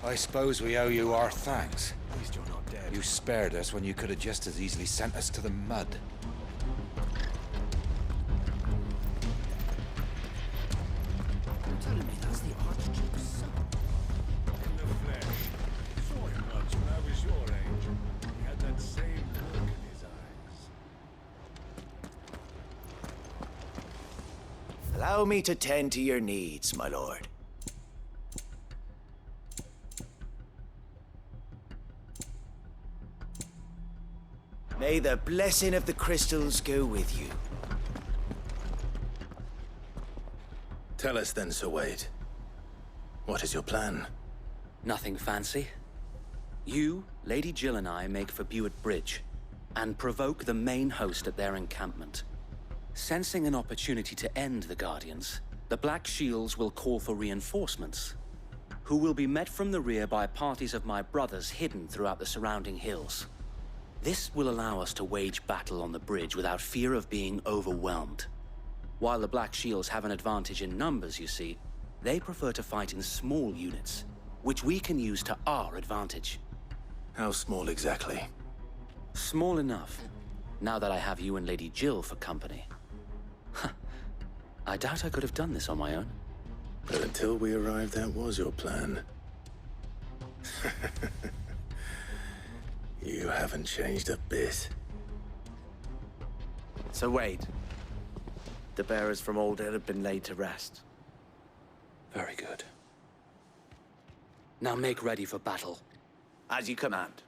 I suppose we owe you our thanks. At least you're not dead. You spared us when you could have just as easily sent us to the mud. You're telling me that's the Archduke's son? In the flesh. Saw him once when I was your age. He had that same look in his eyes. Allow me to tend to your needs, my lord. May the blessing of the crystals go with you. Tell us then, Sir Wade. What is your plan? Nothing fancy. You, Lady Jill and I make for Buett Bridge, and provoke the main host at their encampment. Sensing an opportunity to end the Guardians, the Black Shields will call for reinforcements, who will be met from the rear by parties of my brothers hidden throughout the surrounding hills. This will allow us to wage battle on the bridge without fear of being overwhelmed. While the Black Shields have an advantage in numbers, you see, they prefer to fight in small units, which we can use to our advantage. How small exactly? Small enough, now that I have you and Lady Jill for company. I doubt I could have done this on my own. But until we arrived, that was your plan. You haven't changed a bit. So Wade, the bearers from Old Hill have been laid to rest. Very good. Now make ready for battle. As you command.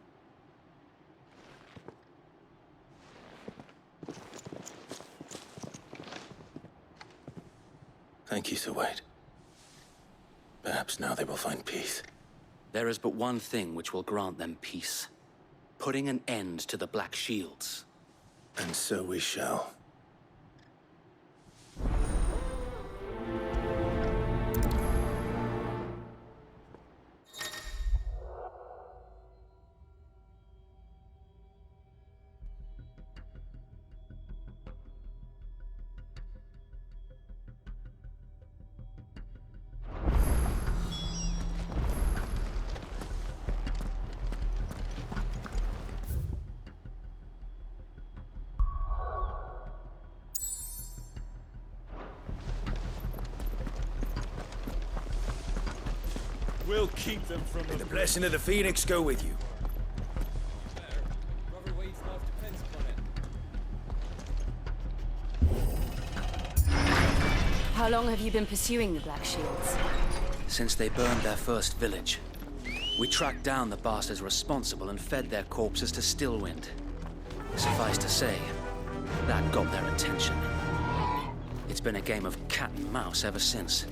Thank you, Sir Wade. Perhaps now they will find peace. There is but one thing which will grant them peace. Putting an end to the Black Shields. And so we shall. We'll keep them from May the blessing of the Phoenix go with you. Brother Wade's life depends upon it. How long have you been pursuing the Black Shields? Since they burned their first village. We tracked down the bastards responsible and fed their corpses to Stillwind. Suffice to say, that got their attention. It's been a game of cat and mouse ever since.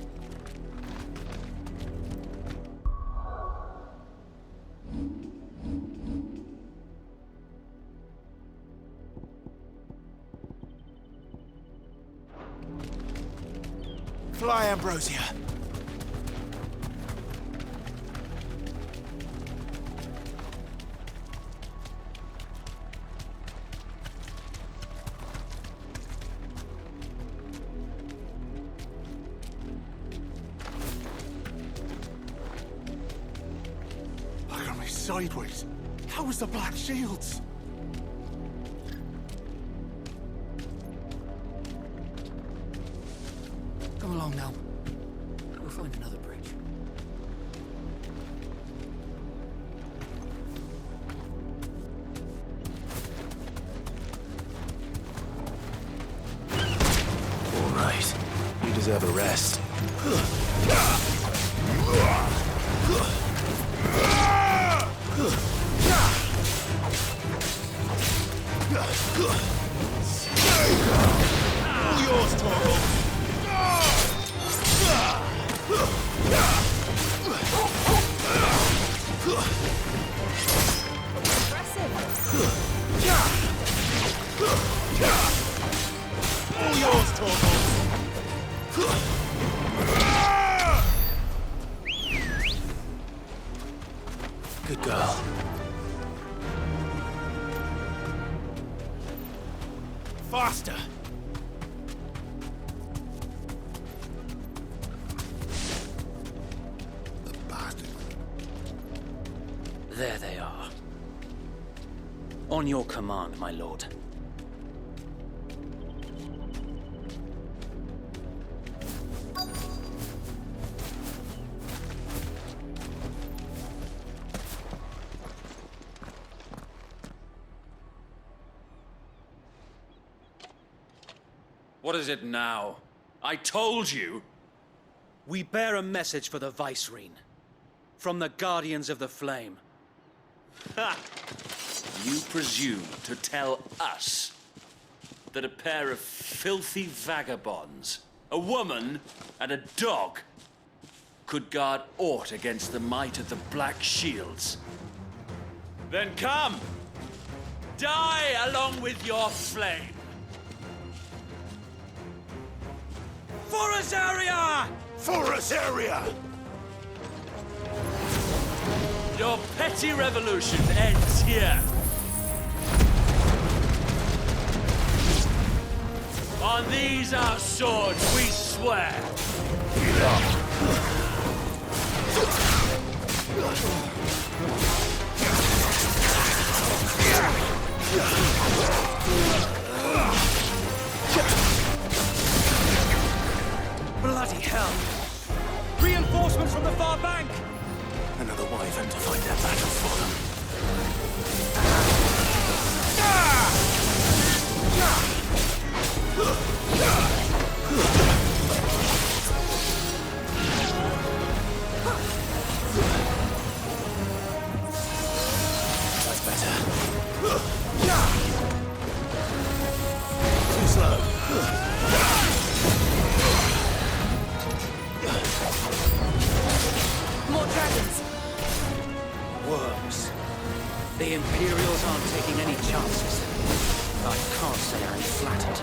Fly, Ambrosia. Look at me sideways. How was the Black Shields? Come along now. We'll find another bridge. All right. You deserve a rest. All yours, Torvald. All yours, Torvald. Good girl. Faster. The bastard. There they are. On your command, my lord. What is it now? I told you! We bear a message for the Vicereine. From the Guardians of the Flame. Ha! You presume to tell us that a pair of filthy vagabonds, a woman and a dog, could guard aught against the might of the Black Shields? Then come! Die along with your flame! For Azaria! For Azaria! Your petty revolution ends here. On these our swords we swear. Bloody hell! Reinforcements from the far bank! Another wyvern to fight their battle for them. That's better. Too slow. More dragons. Worms. The Imperials aren't taking any chances. I can't say I'm flattered.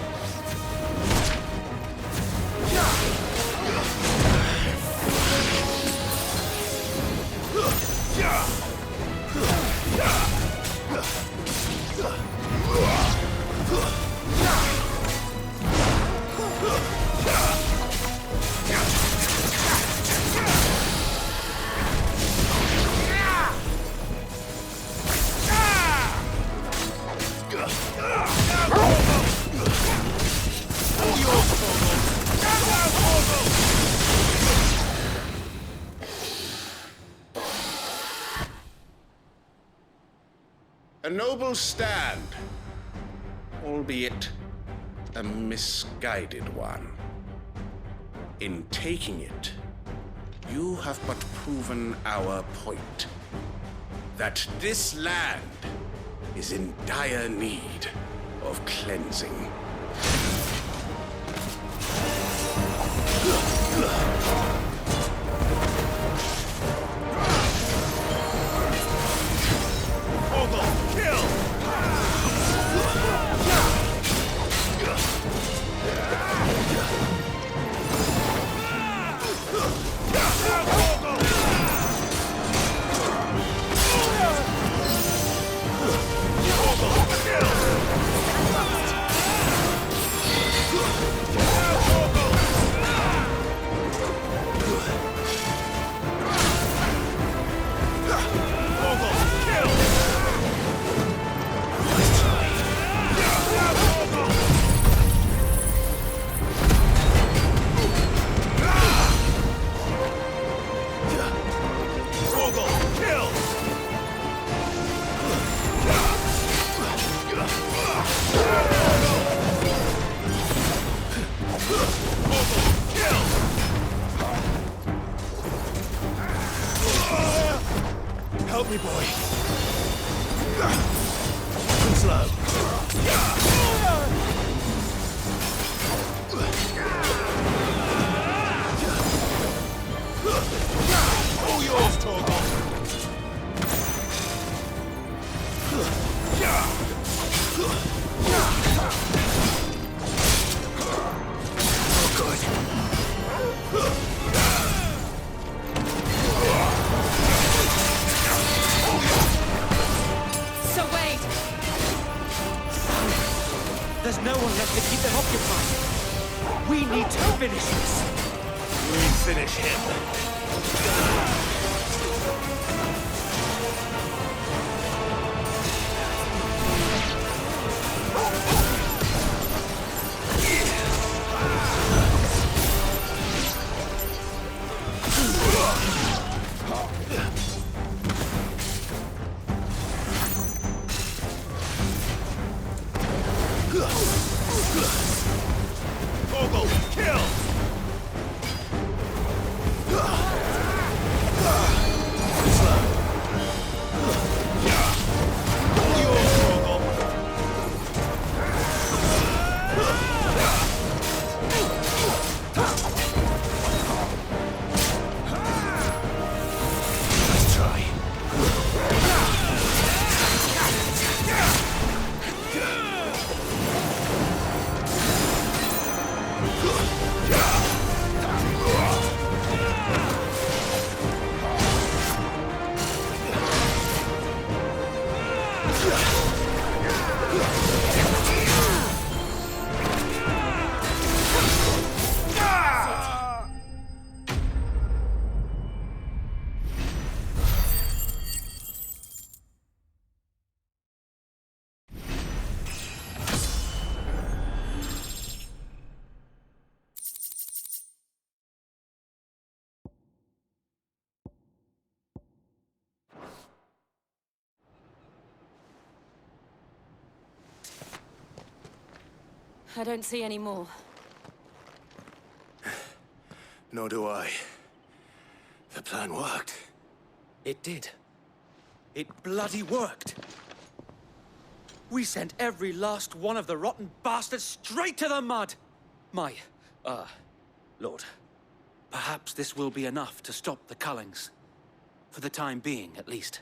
A noble stand, albeit a misguided one. In taking it, you have but proven our point. That this land is in dire need of cleansing. Help me, boy. Too slow. All yours, Torgal. There's no one left to keep them occupied. We need to finish this. We finish him. Vogel, kill! I don't see any more. Nor do I. The plan worked. It did. It bloody worked. We sent every last one of the rotten bastards straight to the mud! Lord, perhaps this will be enough to stop the Cullings. For the time being, at least.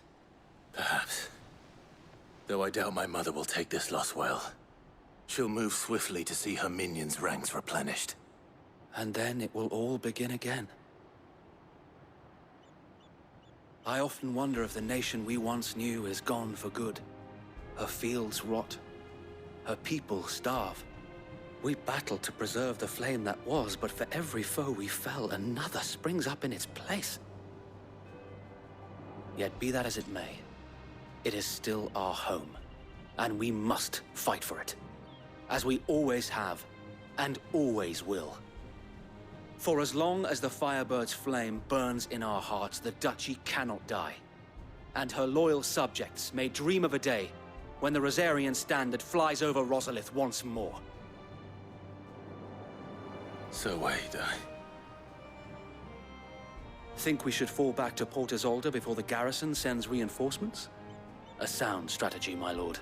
Perhaps. Though I doubt my mother will take this loss well. She'll move swiftly to see her minions' ranks replenished. And then it will all begin again. I often wonder if the nation we once knew is gone for good. Her fields rot. Her people starve. We battled to preserve the flame that was, but for every foe we fell, another springs up in its place. Yet be that as it may, it is still our home, and we must fight for it. As we always have, and always will. For as long as the Firebird's flame burns in our hearts, the Duchy cannot die. And her loyal subjects may dream of a day when the Rosarian standard flies over Rosalith once more. So wait, Think we should fall back to Port Isolde before the garrison sends reinforcements? A sound strategy, my lord.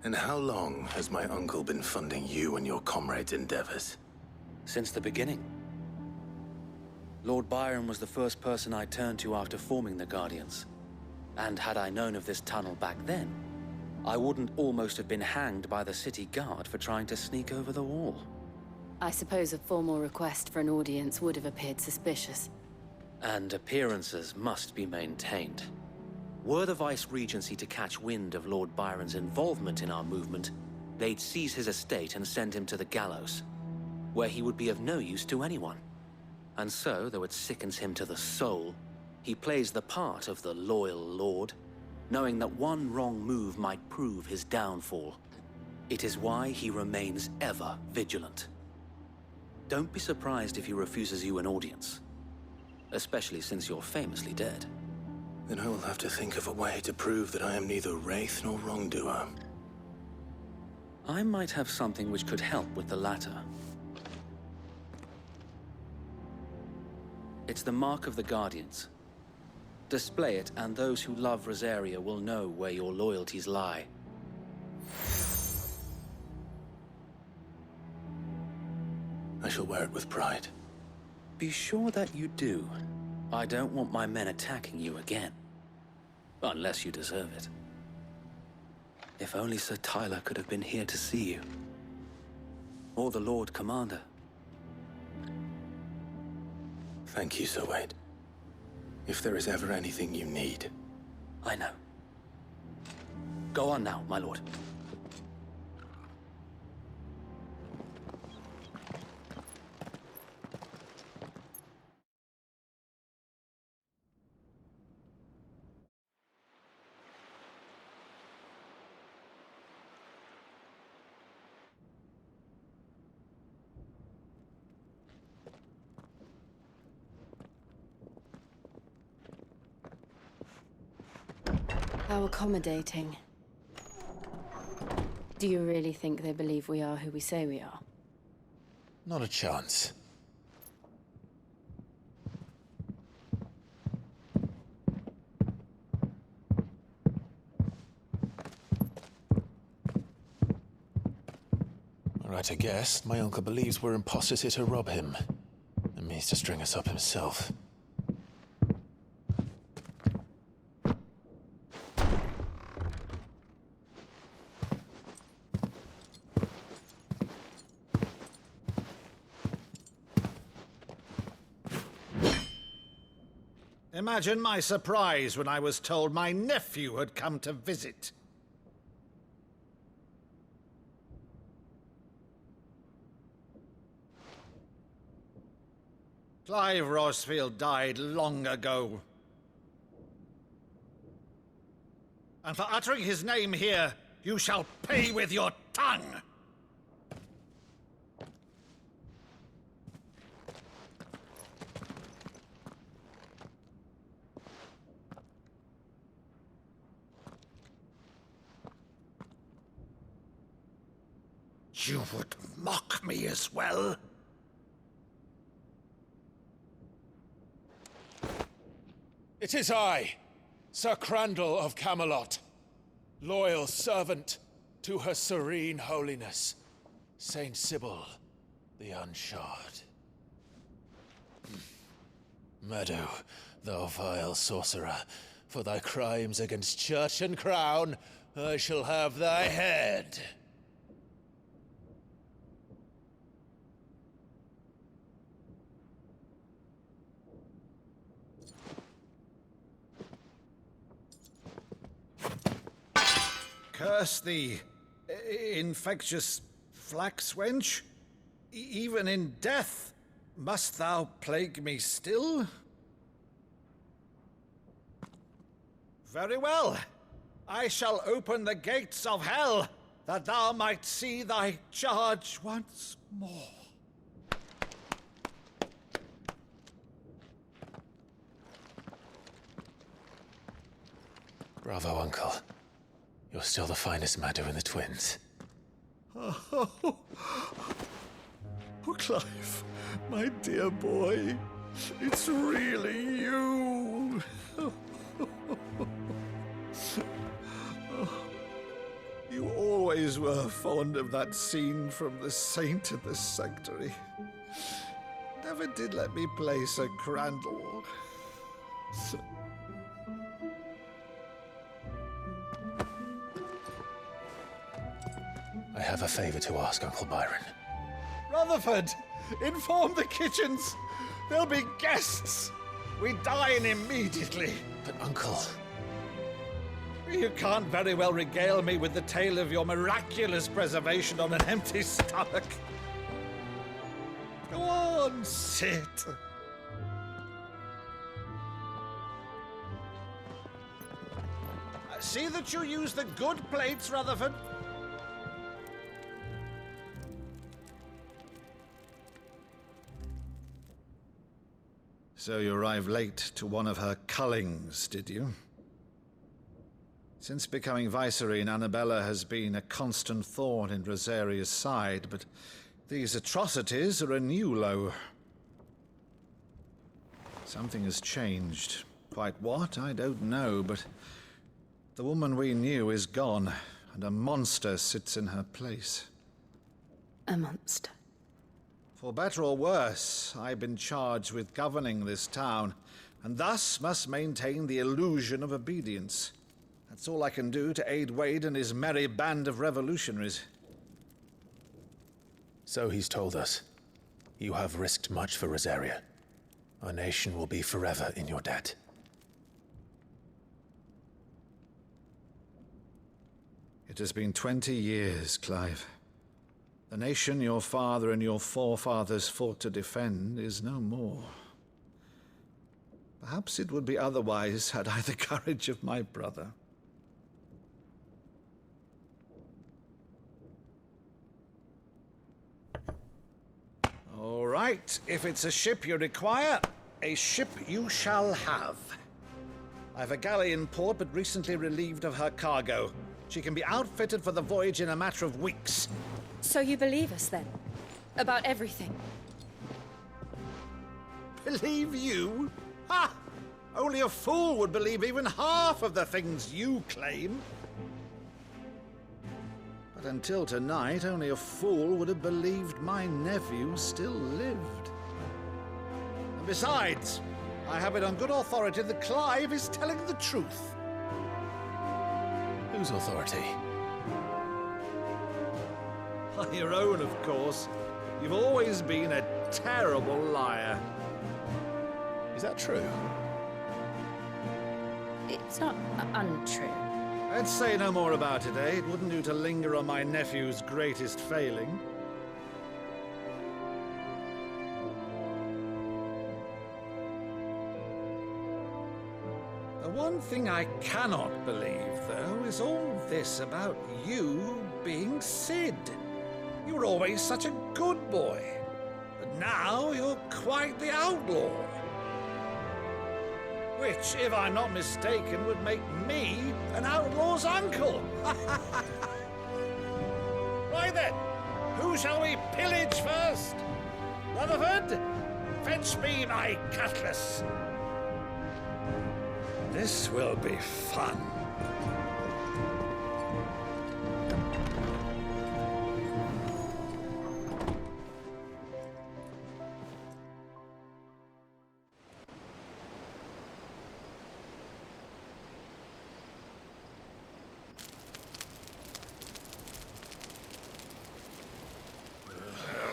And how long has my uncle been funding you and your comrades' endeavors? Since the beginning. Lord Byron was the first person I turned to after forming the Guardians. And had I known of this tunnel back then, I wouldn't almost have been hanged by the city guard for trying to sneak over the wall. I suppose a formal request for an audience would have appeared suspicious. And appearances must be maintained. Were the Vice-Regency to catch wind of Lord Byron's involvement in our movement, they'd seize his estate and send him to the gallows, where he would be of no use to anyone. And so, though it sickens him to the soul, he plays the part of the loyal lord, knowing that one wrong move might prove his downfall. It is why he remains ever vigilant. Don't be surprised if he refuses you an audience, especially since you're famously dead. Then I will have to think of a way to prove that I am neither wraith nor wrongdoer. I might have something which could help with the latter. It's the mark of the Guardians. Display it, and those who love Rosaria will know where your loyalties lie. I shall wear it with pride. Be sure that you do. I don't want my men attacking you again. Unless you deserve it. If only Sir Tyler could have been here to see you. Or the Lord Commander. Thank you, Sir Wade. If there is ever anything you need... I know. Go on now, my lord. How accommodating. Do you really think they believe we are who we say we are? Not a chance. Right, I guess. My uncle believes we're imposters here to rob him. And means to string us up himself. Imagine my surprise when I was told my nephew had come to visit. Clive Rosfield died long ago. And for uttering his name here, you shall pay with your tongue! You would mock me as well? It is I, Sir Crandall of Camelot, loyal servant to Her Serene Holiness, Saint Sybil the Unshod. Meadow, thou vile sorcerer, for thy crimes against church and crown, I shall have thy head. Curse thee, infectious flax wench. Even in death, must thou plague me still? Very well. I shall open the gates of hell, that thou might see thy charge once more. Bravo, Uncle. You're still the finest Meadow in the twins. Oh, Clive, my dear boy, it's really you. You always were fond of that scene from The Saint in the Sanctuary. Never did let me play Sir Crandall. I have a favor to ask, Uncle Byron. Rutherford, inform the kitchens. There'll be guests. We dine immediately. But, Uncle... You can't very well regale me with the tale of your miraculous preservation on an empty stomach. Go on, sit. See that you use the good plates, Rutherford. So you arrived late to one of her cullings, did you? Since becoming Vicereine, Annabella has been a constant thorn in Rosaria's side, but these atrocities are a new low. Something has changed. Quite what, I don't know, but the woman we knew is gone, and a monster sits in her place. A monster. For better or worse, I've been charged with governing this town, and thus must maintain the illusion of obedience. That's all I can do to aid Wade and his merry band of revolutionaries. So he's told us. You have risked much for Rosaria. Our nation will be forever in your debt. It has been 20 years, Clive. The nation your father and your forefathers fought to defend is no more. Perhaps it would be otherwise had I the courage of my brother. All right, if it's a ship you require, a ship you shall have. I've a galley in port, but recently relieved of her cargo. She can be outfitted for the voyage in a matter of weeks. So you believe us, then? About everything? Believe you? Ha! Only a fool would believe even half of the things you claim. But until tonight, only a fool would have believed my nephew still lived. And besides, I have it on good authority that Clive is telling the truth. Whose authority? Your own, of course. You've always been a terrible liar. Is that true? It's not untrue. Let's say no more about it, eh? It wouldn't do to linger on my nephew's greatest failing. The one thing I cannot believe, though, is all this about you being Sid. You were always such a good boy, but now you're quite the outlaw. Which, if I'm not mistaken, would make me an outlaw's uncle. Right then, who shall we pillage first? Rutherford, fetch me my cutlass. This will be fun.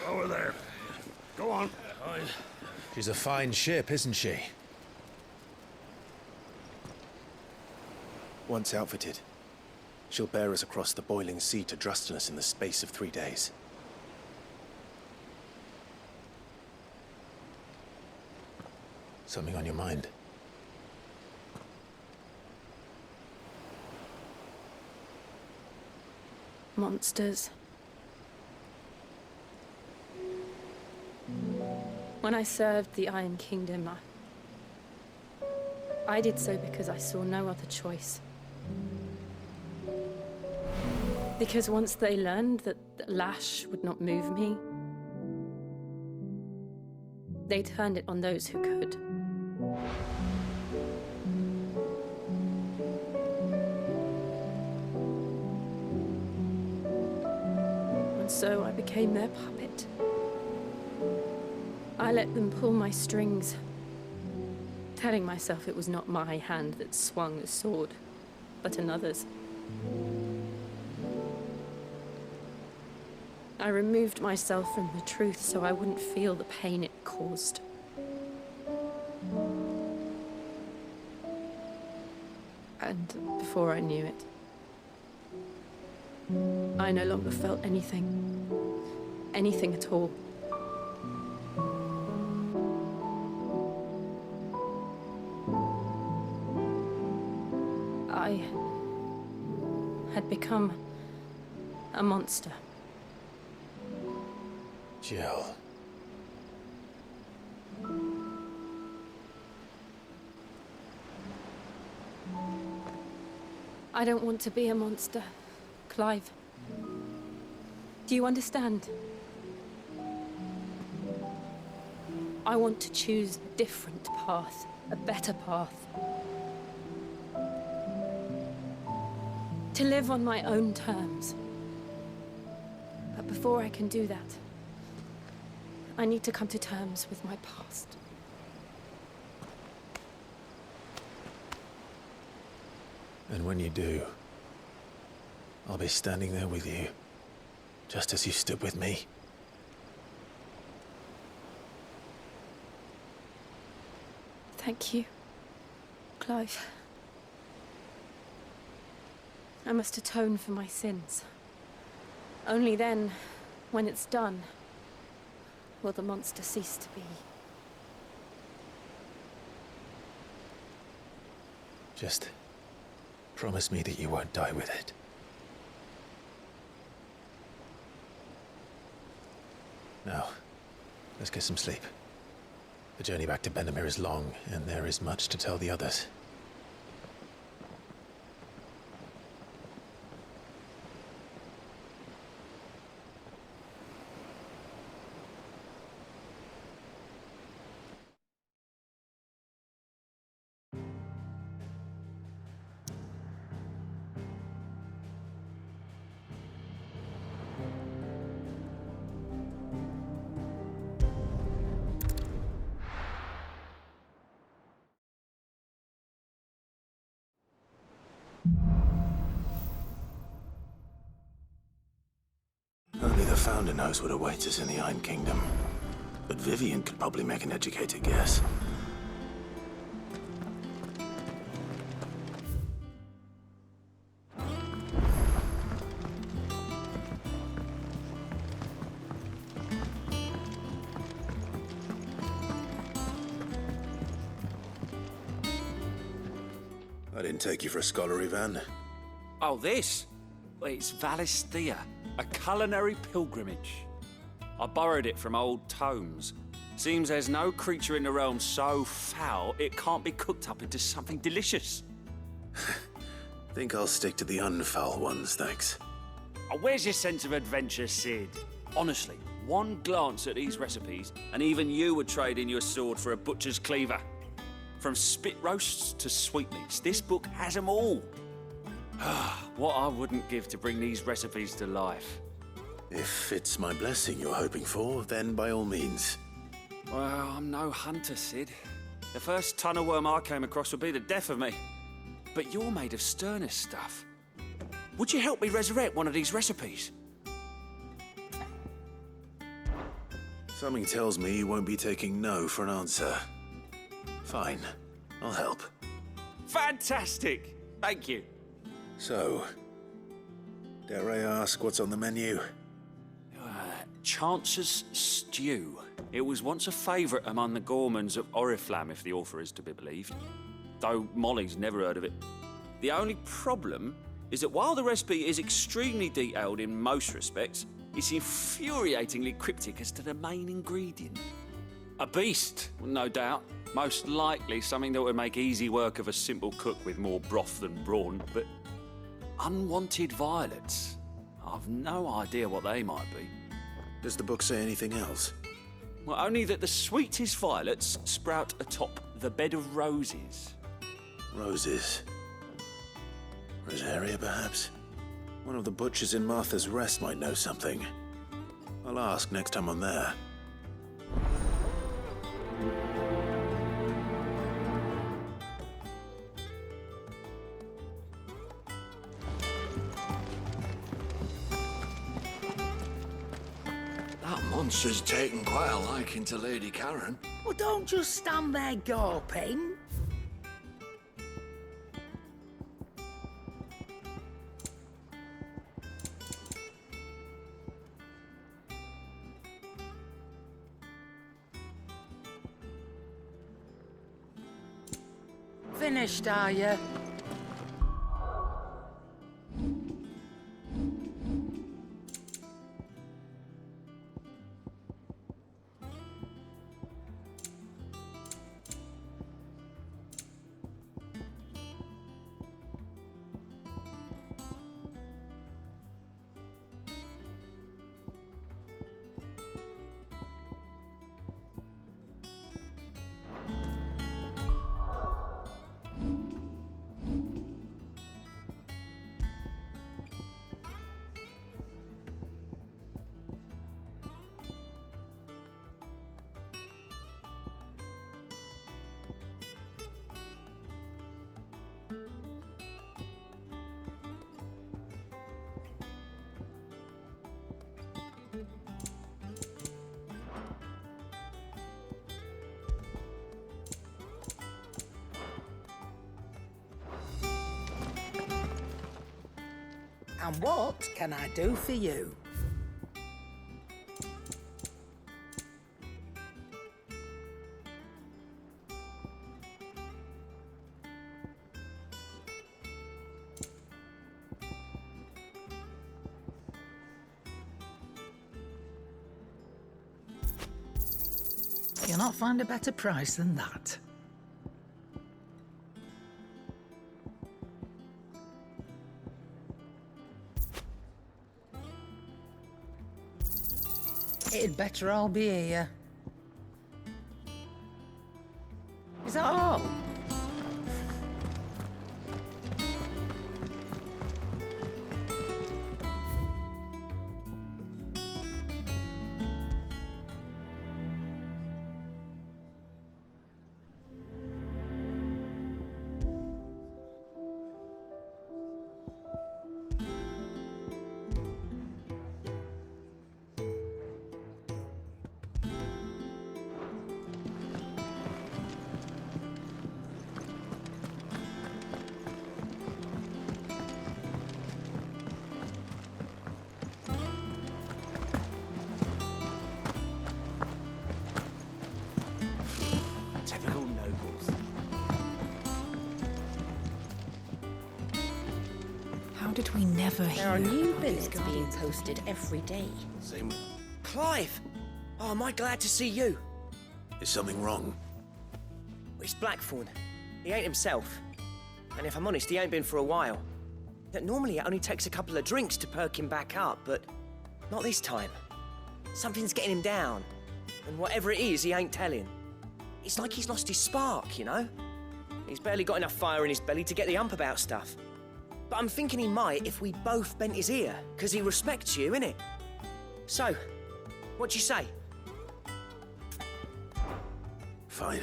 Over there. Go on. She's a fine ship, isn't she? Once outfitted, she'll bear us across the boiling sea to Drustinus in the space of 3 days. Something on your mind? Monsters. When I served the Iron Kingdom, I did so because I saw no other choice. Because once they learned that Lash would not move me, they turned it on those who could. And so I became their puppet. I let them pull my strings, telling myself it was not my hand that swung the sword, but another's. I removed myself from the truth so I wouldn't feel the pain it caused. And before I knew it, I no longer felt anything. Anything at all. I had become a monster. Jill. I don't want to be a monster, Clive. Do you understand? I want to choose a different path, a better path. To live on my own terms. But before I can do that, I need to come to terms with my past. And when you do, I'll be standing there with you, just as you stood with me. Thank you, Clive. I must atone for my sins. Only then, when it's done, will the monster cease to be. Just promise me that you won't die with it. Now, let's get some sleep. The journey back to Benamir is long, and there is much to tell the others. Only the Founder knows what awaits us in the Iron Kingdom. But Vivian could probably make an educated guess. I didn't take you for a scholar, Ivan. Oh, this? Well, it's Valisthea, a culinary pilgrimage. I borrowed it from old tomes. Seems there's no creature in the realm so foul it can't be cooked up into something delicious. Think I'll stick to the unfoul ones, thanks. Oh, where's your sense of adventure, Sid? Honestly, one glance at these recipes, and even you would trade in your sword for a butcher's cleaver. From spit roasts to sweetmeats, this book has them all. What I wouldn't give to bring these recipes to life. If it's my blessing you're hoping for, then by all means. Well, I'm no hunter, Sid. The first tunnel worm I came across would be the death of me. But you're made of sterner stuff. Would you help me resurrect one of these recipes? Something tells me you won't be taking no for an answer. Fine, I'll help. Fantastic! Thank you. So, dare I ask what's on the menu? Chance's Stew. It was once a favourite among the gourmands of Oriflamme, if the author is to be believed. Though Molly's never heard of it. The only problem is that while the recipe is extremely detailed in most respects, it's infuriatingly cryptic as to the main ingredient. A beast, no doubt. Most likely something that would make easy work of a simple cook with more broth than brawn, but unwanted violets. I've no idea what they might be. Does the book say anything else? Well, only that the sweetest violets sprout atop the bed of roses. Roses. Rosaria, perhaps? One of the butchers in Martha's Rest might know something. I'll ask next time I'm there. Monster's taken quite a liking to Lady Karen. Well, don't just stand there gawping. Finished, are you? And what can I do for you? You'll not find a better price than that. It'd better all be here. Is that all? Typical nobles. How did we never hear? There are new billets being posted every day. Same. Clive! Oh, am I glad to see you? Is something wrong? It's Blackthorn. He ain't himself. And if I'm honest, he ain't been for a while. Normally it only takes a couple of drinks to perk him back up, but not this time. Something's getting him down. And whatever it is, he ain't telling. It's like he's lost his spark, you know? He's barely got enough fire in his belly to get the ump about stuff. But I'm thinking he might if we both bent his ear, because he respects you, innit? So, what do you say? Fine.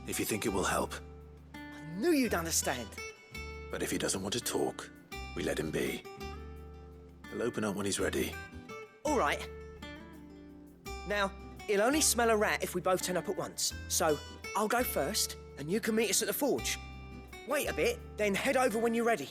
If you think it will help. I knew you'd understand. But if he doesn't want to talk, we let him be. He'll open up when he's ready. All right. Now, he'll only smell a rat if we both turn up at once. So, I'll go first, and you can meet us at the forge. Wait a bit, then head over when you're ready.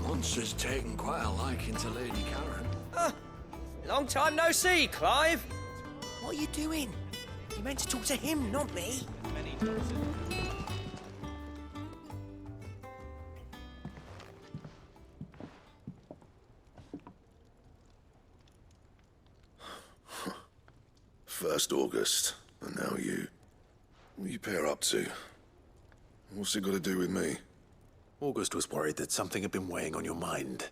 Monster's taken quite a liking to Lady Karen. Long time no see, Clive. What are you doing? You meant to talk to him, not me. First August, and now you. What are you pair up to? What's it got to do with me? August was worried that something had been weighing on your mind.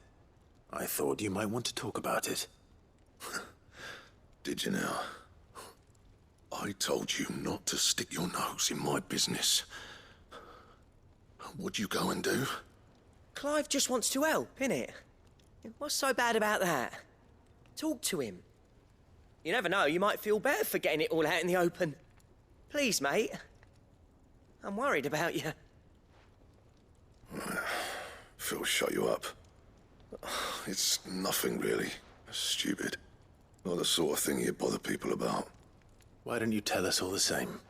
I thought you might want to talk about it. Did you now? I told you not to stick your nose in my business. What'd you go and do? Clive just wants to help, innit? What's so bad about that? Talk to him. You never know, you might feel better for getting it all out in the open. Please, mate. I'm worried about you. Phil shut you up. It's nothing really. Stupid. Not the sort of thing you bother people about. Why don't you tell us all the same?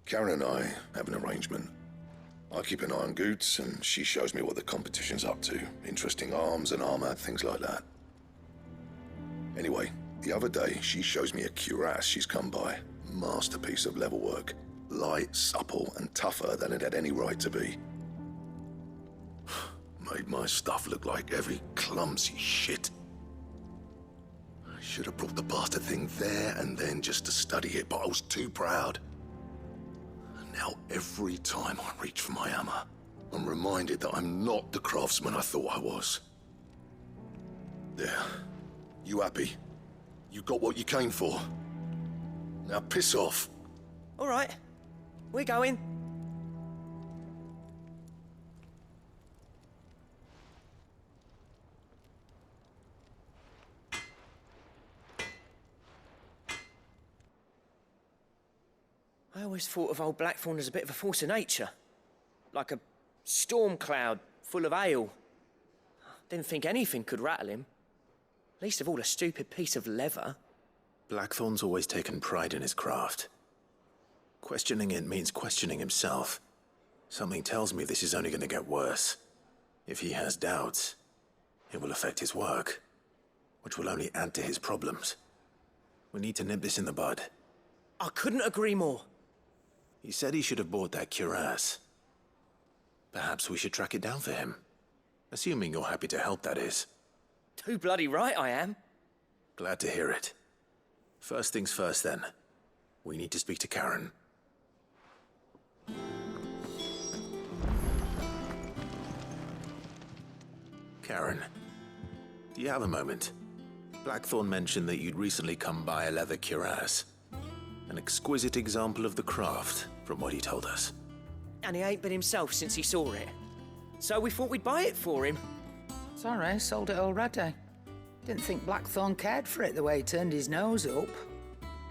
Karen and I have an arrangement. I keep an eye on Goots, and she shows me what the competition's up to. Interesting arms and armor, things like that. Anyway, the other day, she shows me a cuirass she's come by. Masterpiece of level work. Light, supple, and tougher than it had any right to be. Made my stuff look like heavy, clumsy shit. I should have brought the bastard thing there and then just to study it, but I was too proud. And now every time I reach for my hammer, I'm reminded that I'm not the craftsman I thought I was. There. You happy? You got what you came for. Now piss off. All right. We're going. I always thought of old Blackthorn as a bit of a force of nature. Like a storm cloud full of ale. Didn't think anything could rattle him. Least of all a stupid piece of leather. Blackthorn's always taken pride in his craft. Questioning it means questioning himself. Something tells me this is only going to get worse. If he has doubts, it will affect his work, which will only add to his problems. We need to nip this in the bud. I couldn't agree more. He said he should have bought that cuirass. Perhaps we should track it down for him. Assuming you're happy to help, that is. Too bloody right I am. Glad to hear it. First things first, then. We need to speak to Karen. Karen, do you have a moment? Blackthorn mentioned that you'd recently come by a leather cuirass. An exquisite example of the craft, from what he told us. And he ain't been himself since he saw it. So we thought we'd buy it for him. Sorry, sold it already. Didn't think Blackthorn cared for it the way he turned his nose up.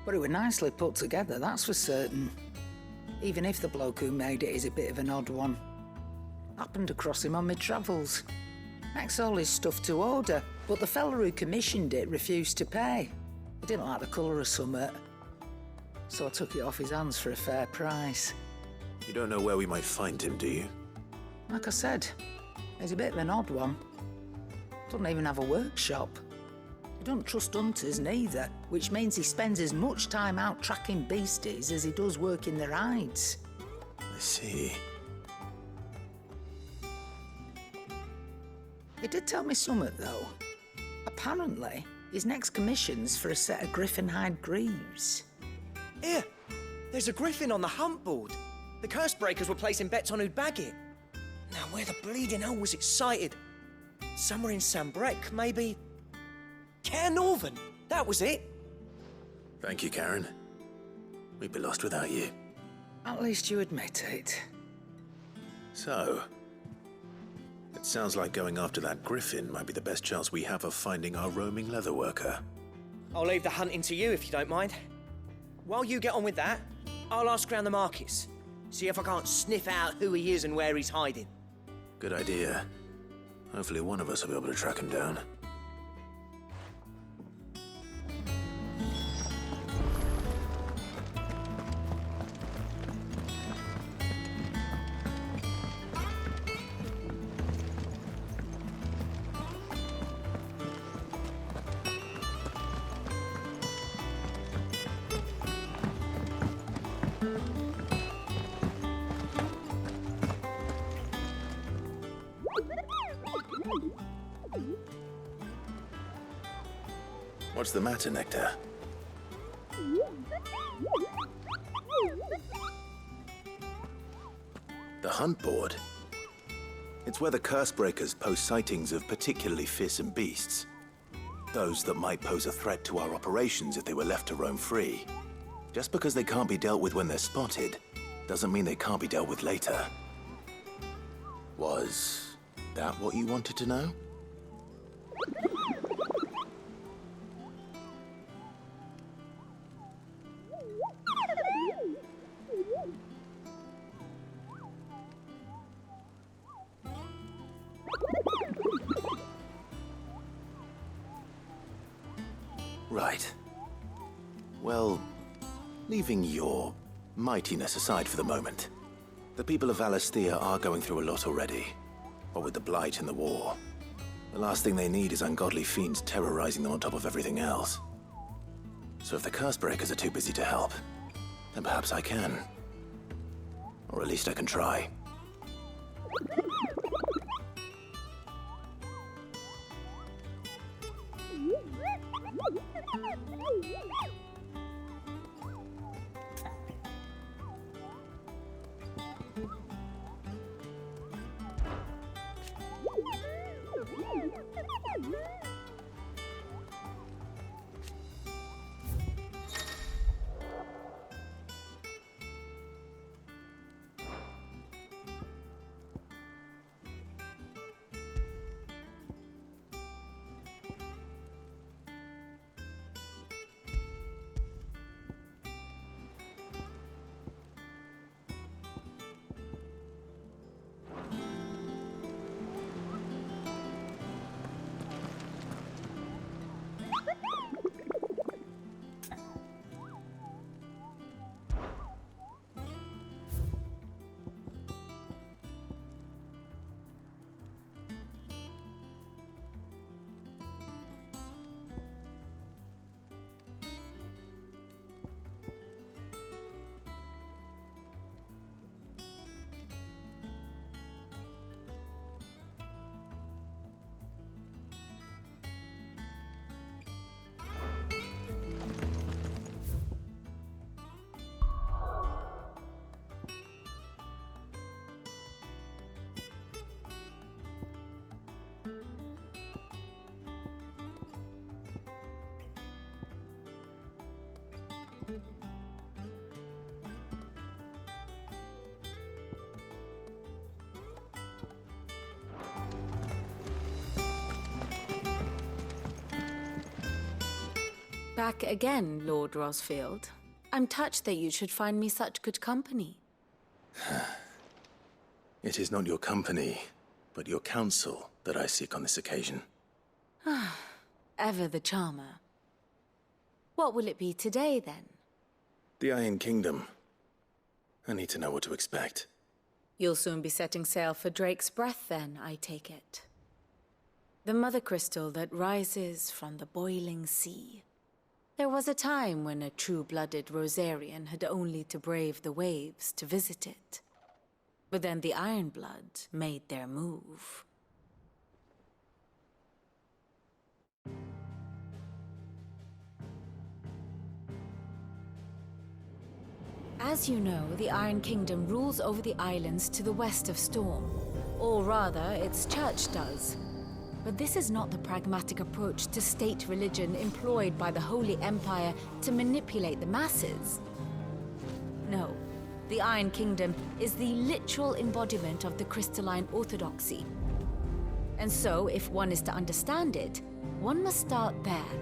But it was nicely put together, that's for certain. Even if the bloke who made it is a bit of an odd one. Happened across him on my travels. Makes all his stuff to order, but the fella who commissioned it refused to pay. He didn't like the colour of summit. So I took it off his hands for a fair price. You don't know where we might find him, do you? Like I said, he's a bit of an odd one. Doesn't even have a workshop. He doesn't trust hunters neither, which means he spends as much time out tracking beasties as he does working their hides. I see. He did tell me something, though. Apparently, his next commission's for a set of griffin hide greaves. Here, there's a griffin on the hunt board. The curse breakers were placing bets on who'd bag it. Now, where the bleeding hell was it sighted? Somewhere in Sambrec, maybe... Care Northern, that was it. Thank you, Karen. We'd be lost without you. At least you admit it. So, it sounds like going after that griffin might be the best chance we have of finding our roaming leatherworker. I'll leave the hunting to you if you don't mind. While you get on with that, I'll ask around the markets. See if I can't sniff out who he is and where he's hiding. Good idea. Hopefully one of us will be able to track him down. What's the matter, Nectar? The hunt board? It's where the curse breakers post sightings of particularly fearsome beasts. Those that might pose a threat to our operations if they were left to roam free. Just because they can't be dealt with when they're spotted, doesn't mean they can't be dealt with later. Was that what you wanted to know? Right. Well, leaving your mightiness aside for the moment, the people of Valisthea are going through a lot already. What with the Blight and the war, the last thing they need is ungodly fiends terrorizing them on top of everything else. So if the Cursebreakers are too busy to help, then perhaps I can. Or at least I can try. Back again, Lord Rosfield. I'm touched that you should find me such good company. It is not your company, but your counsel that I seek on this occasion. Ever the charmer. What will it be today, then? The Iron Kingdom. I need to know what to expect. You'll soon be setting sail for Drake's Breath, then, I take it. The mother crystal that rises from the boiling sea. There was a time when a true-blooded Rosarian had only to brave the waves to visit it. But then the Ironblood made their move. As you know, the Iron Kingdom rules over the islands to the west of Storm. Or rather, its church does. But this is not the pragmatic approach to state religion employed by the Holy Empire to manipulate the masses. No, the Iron Kingdom is the literal embodiment of the crystalline orthodoxy. And so, if one is to understand it, one must start there.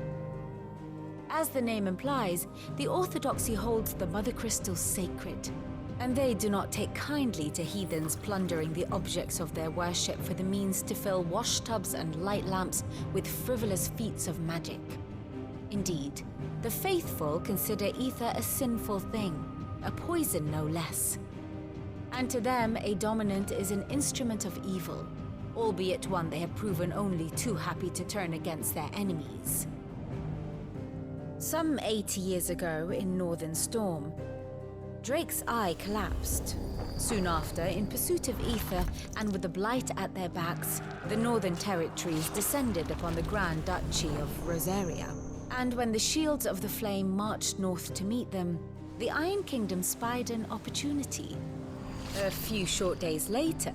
As the name implies, the orthodoxy holds the Mother Crystals sacred, and they do not take kindly to heathens plundering the objects of their worship for the means to fill washtubs and light lamps with frivolous feats of magic. Indeed, the faithful consider ether a sinful thing, a poison no less. And to them, a dominant is an instrument of evil, albeit one they have proven only too happy to turn against their enemies. Some 80 years ago, in Northern Storm, Drake's eye collapsed. Soon after, in pursuit of ether and with the Blight at their backs, the Northern Territories descended upon the Grand Duchy of Rosaria. And when the Shields of the Flame marched north to meet them, the Iron Kingdom spied an opportunity. A few short days later,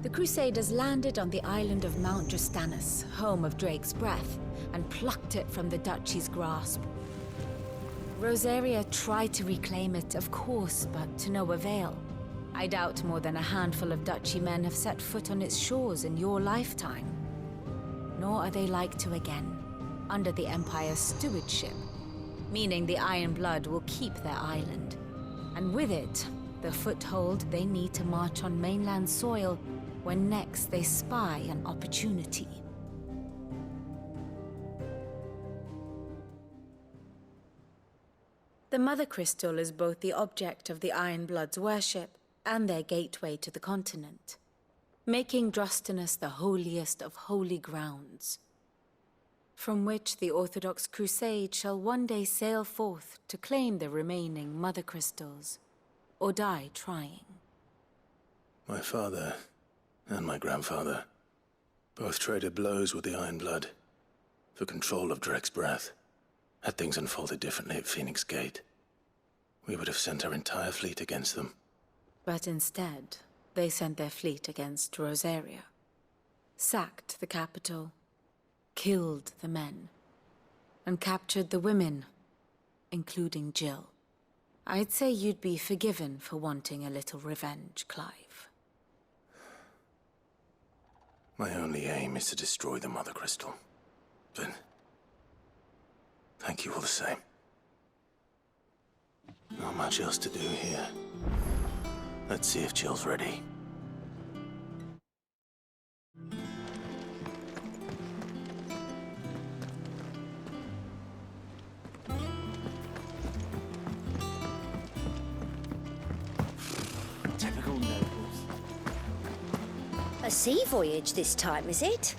the Crusaders landed on the island of Mount Justanus, home of Drake's Breath, and plucked it from the Duchy's grasp. Rosaria tried to reclaim it, of course, but to no avail. I doubt more than a handful of Duchy men have set foot on its shores in your lifetime. Nor are they like to again, under the Empire's stewardship, meaning the Iron Blood will keep their island, and with it, the foothold they need to march on mainland soil when next they spy an opportunity. The Mother Crystal is both the object of the Iron Blood's worship and their gateway to the continent, making Drostanus the holiest of holy grounds, from which the Orthodox Crusade shall one day sail forth to claim the remaining Mother Crystals, or die trying. My father and my grandfather both traded blows with the Iron Blood for control of Drake's Breath. Had things unfolded differently at Phoenix Gate, we would have sent our entire fleet against them. But instead, they sent their fleet against Rosaria, sacked the capital, killed the men, and captured the women, including Jill. I'd say you'd be forgiven for wanting a little revenge, Clive. My only aim is to destroy the Mother Crystal. But thank you all the same. Not much else to do here. Let's see if Jill's ready. Typical nobles. A sea voyage this time, is it?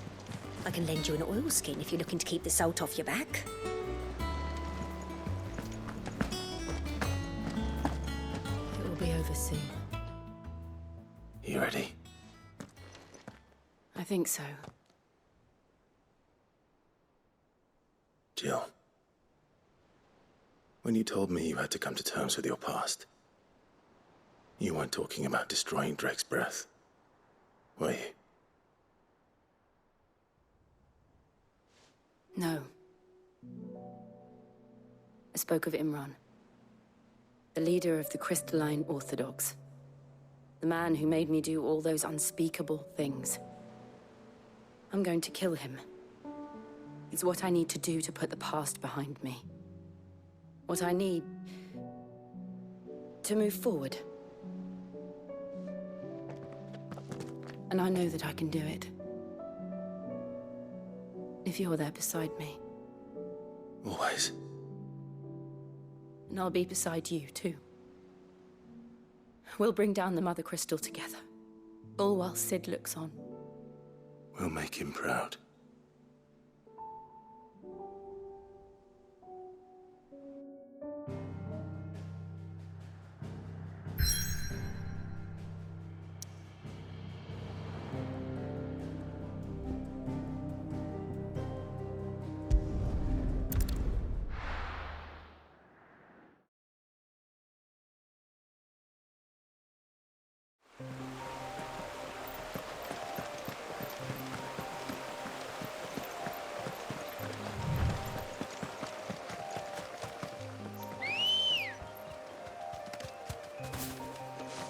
I can lend you an oilskin if you're looking to keep the salt off your back. It will be over soon. You ready? I think so. Jill, when you told me you had to come to terms with your past, you weren't talking about destroying Drake's Breath, were you? No. I spoke of Imran, the leader of the Crystalline Orthodox. The man who made me do all those unspeakable things. I'm going to kill him. It's what I need to do to put the past behind me. what I need to move forward. And I know that I can do it. If you're there beside me. Always. And I'll be beside you, too. We'll bring down the Mother Crystal together. All while Sid looks on. We'll make him proud.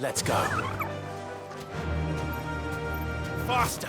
Let's go. Faster!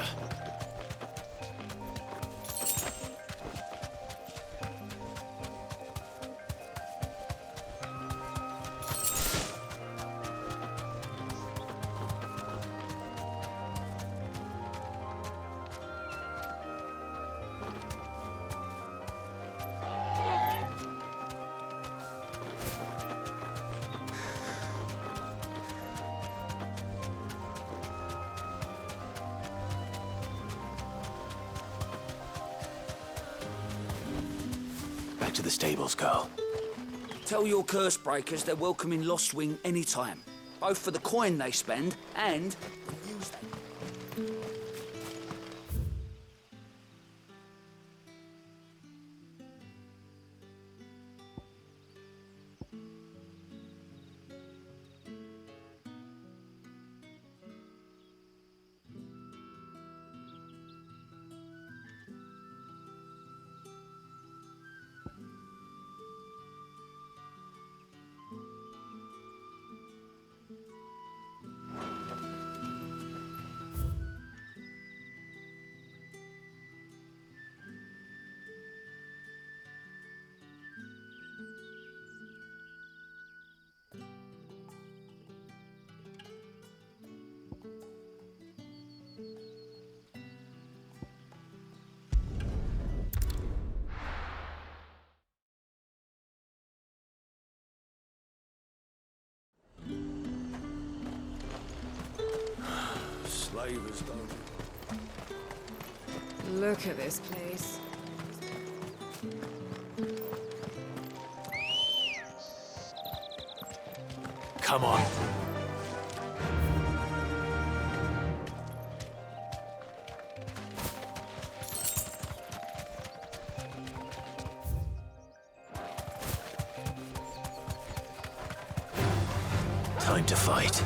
Back to the stables, girl. Tell your curse breakers they're welcome in Lost Wing anytime. Both for the coin they spend and the news they... Slavers don't. Look at this place. Come on. Time to fight.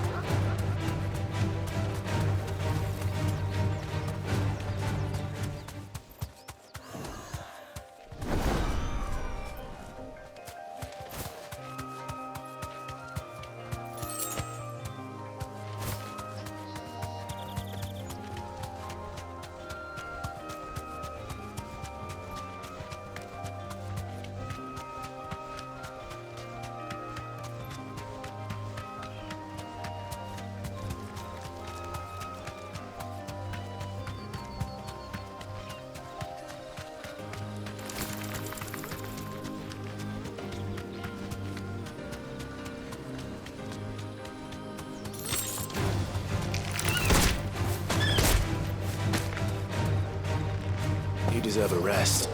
You deserve a rest.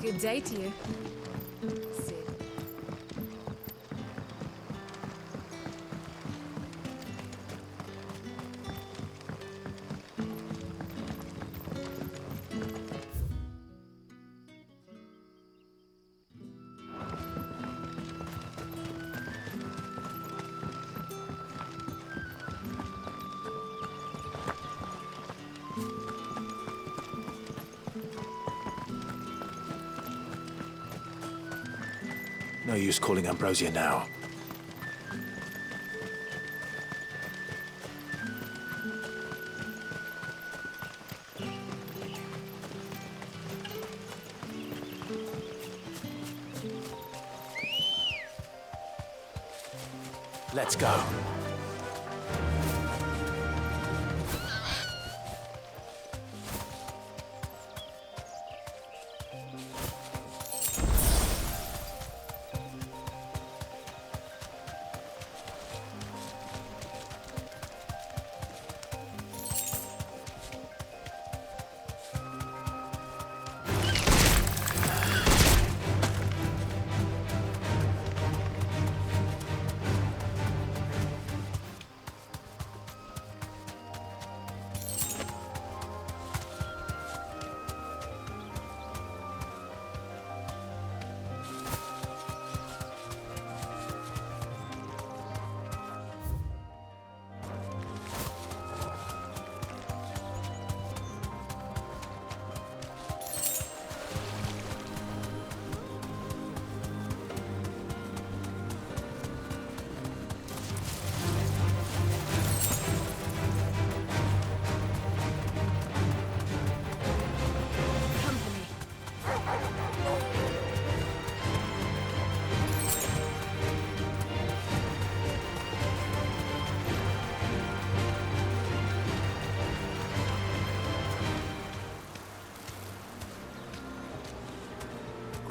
Good day to you. No use calling Ambrosia now. Let's go.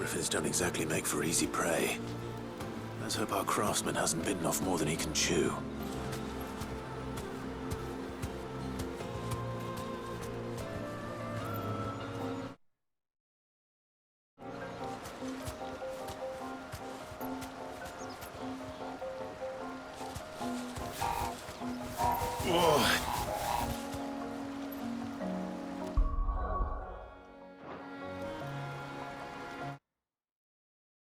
Griffins don't exactly make for easy prey. Let's hope our craftsman hasn't bitten off more than he can chew. Oh,